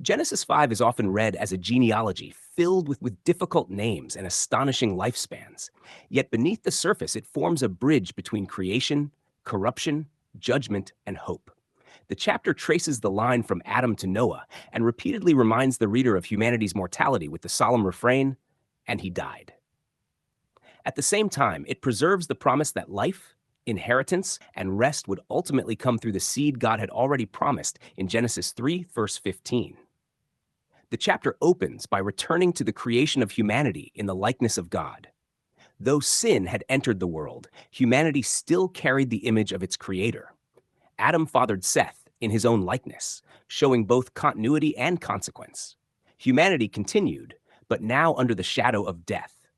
Genesis 5 is often read as a genealogy filled with difficult names and astonishing lifespans. Yet beneath the surface, it forms a bridge between creation, corruption, judgment, and hope. The chapter traces the line from Adam to Noah and repeatedly reminds the reader of humanity's mortality with the solemn refrain, "And he died." At the same time, it preserves the promise that life, inheritance, and rest would ultimately come through the seed God had already promised in Genesis 3, verse 15. The chapter opens by returning to the creation of humanity in the likeness of God. Though sin had entered the world, humanity still carried the image of its creator. Adam fathered Seth in his own likeness, showing both continuity and consequence. Humanity continued, but now under the shadow of death.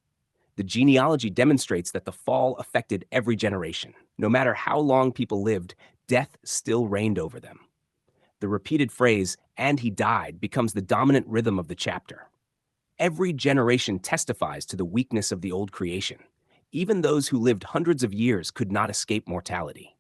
The genealogy demonstrates that the fall affected every generation. No matter how long people lived, death still reigned over them. The repeated phrase, "and he died," becomes the dominant rhythm of the chapter. Every generation testifies to the weakness of the old creation. Even those who lived hundreds of years could not escape mortality.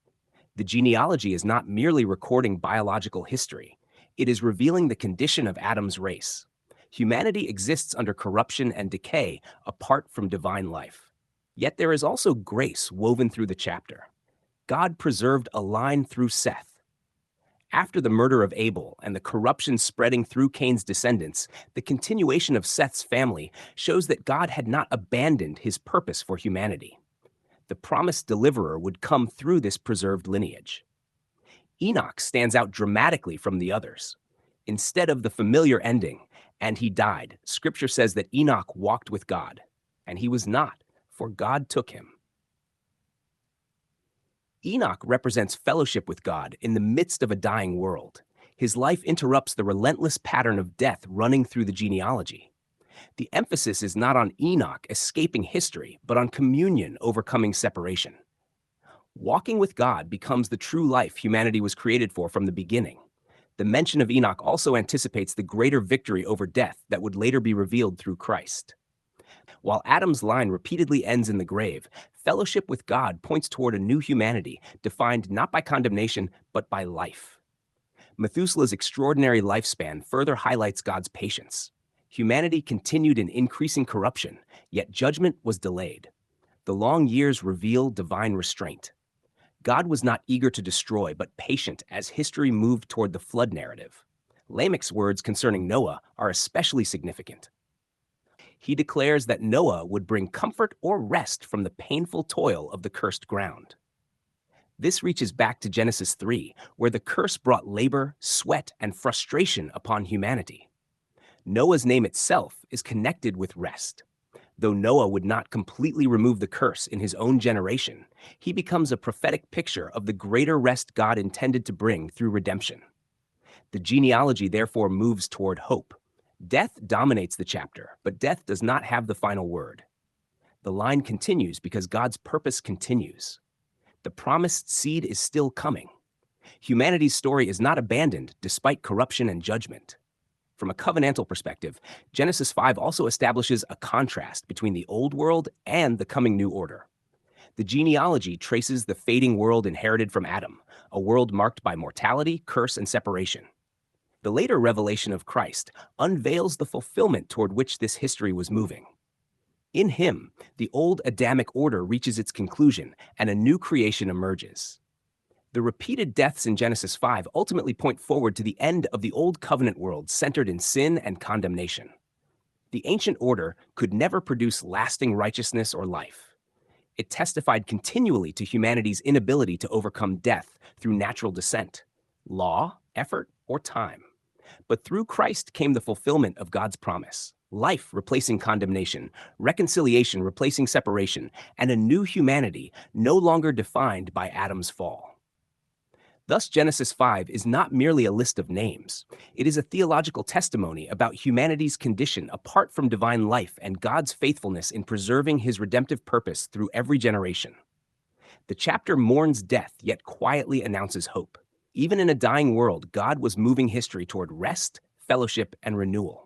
The genealogy is not merely recording biological history, it is revealing the condition of Adam's race. Humanity exists under corruption and decay apart from divine life. Yet there is also grace woven through the chapter. God preserved a line through Seth. After the murder of Abel and the corruption spreading through Cain's descendants, the continuation of Seth's family shows that God had not abandoned his purpose for humanity. The promised deliverer would come through this preserved lineage. Enoch stands out dramatically from the others. Instead of the familiar ending, "and he died," Scripture says that Enoch walked with God, and he was not, for God took him. Enoch represents fellowship with God in the midst of a dying world. His life interrupts the relentless pattern of death running through the genealogy. The emphasis is not on Enoch escaping history, but on communion overcoming separation. Walking with God becomes the true life humanity was created for from the beginning. The mention of Enoch also anticipates the greater victory over death that would later be revealed through Christ. While Adam's line repeatedly ends in the grave, fellowship with God points toward a new humanity defined not by condemnation, but by life. Methuselah's extraordinary lifespan further highlights God's patience. Humanity continued in increasing corruption, yet judgment was delayed. The long years reveal divine restraint. God was not eager to destroy, but patient as history moved toward the flood narrative. Lamech's words concerning Noah are especially significant. He declares that Noah would bring comfort or rest from the painful toil of the cursed ground. This reaches back to Genesis 3, where the curse brought labor, sweat, and frustration upon humanity. Noah's name itself is connected with rest. Though Noah would not completely remove the curse in his own generation, he becomes a prophetic picture of the greater rest God intended to bring through redemption. The genealogy therefore moves toward hope. Death dominates the chapter, but death does not have the final word. The line continues because God's purpose continues. The promised seed is still coming. Humanity's story is not abandoned despite corruption and judgment. From a covenantal perspective, Genesis 5 also establishes a contrast between the old world and the coming new order. The genealogy traces the fading world inherited from Adam, a world marked by mortality, curse, and separation. The later revelation of Christ unveils the fulfillment toward which this history was moving. In him, the old Adamic order reaches its conclusion and a new creation emerges. The repeated deaths in Genesis 5 ultimately point forward to the end of the old covenant world centered in sin and condemnation. The ancient order could never produce lasting righteousness or life. It testified continually to humanity's inability to overcome death through natural descent, law, effort, or time. But through Christ came the fulfillment of God's promise: life replacing condemnation, reconciliation replacing separation, and a new humanity no longer defined by Adam's fall. Thus, Genesis 5 is not merely a list of names. It is a theological testimony about humanity's condition apart from divine life and God's faithfulness in preserving his redemptive purpose through every generation. The chapter mourns death, yet quietly announces hope. Even in a dying world, God was moving history toward rest, fellowship, and renewal.